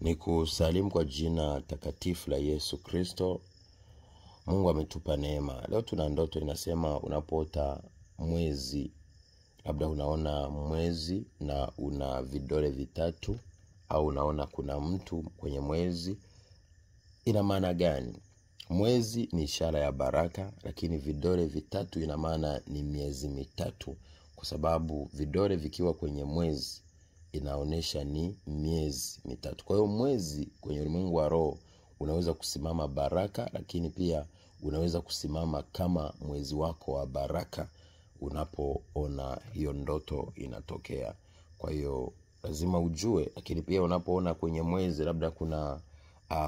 Ni kusalimu kwa jina takatifu la Yesu Kristo. Mungu ametupa neema. Leo tuna ndoto inasema unapoota mwezi, labda unaona mwezi na una vidole vitatu, au unaona kuna mtu kwenye mwezi. Ina maana gani? Mwezi ni ishara ya baraka, lakini vidole vitatu ina maana ni miezi mitatu, kwa sababu vidole vikiwa kwenye mwezi inaonesha ni miezi mitatu. Kwa hiyo mwezi kwenye ulimwengu wa roho unaweza kusimama baraka, lakini pia unaweza kusimama kama mwezi wako wa baraka unapoona hiyo ndoto inatokea. Kwa hiyo lazima ujue. Lakini pia unapoona kwenye mwezi labda kuna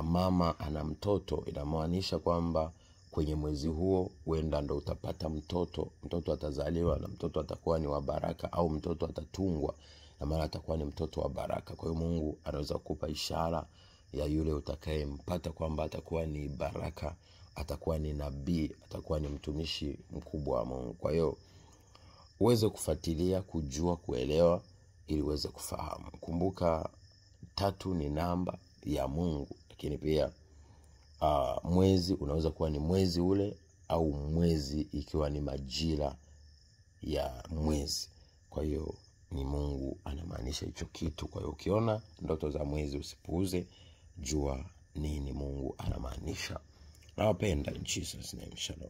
mama ana mtoto, inamaanisha kwamba kwenye mwezi huo huenda ndo utapata mtoto. Mtoto atazaliwa na mtoto atakuwa ni wa baraka, au mtoto atatungwa na maana atakuwa ni mtoto wa baraka. Kwa hiyo Mungu anaweza kukupa ishara ya yule utakayempata kwamba atakuwa ni baraka, atakuwa ni nabii, atakuwa ni mtumishi mkubwa wa Mungu. Kwa hiyo uweze kufuatilia, kujua, kuelewa ili uweze kufahamu. Kumbuka 3 ni namba ya Mungu, lakini pia mwezi unaweza kuwa ni mwezi ule, au mwezi ikiwa ni majira ya mwezi. Kwa hiyo ni Mungu anamaanisha hicho kitu. Kwa hiyo ukiona ndoto za mwezi usipuuze, jua nini Mungu anamaanisha. Nawapenda in Jesus name. Shalom.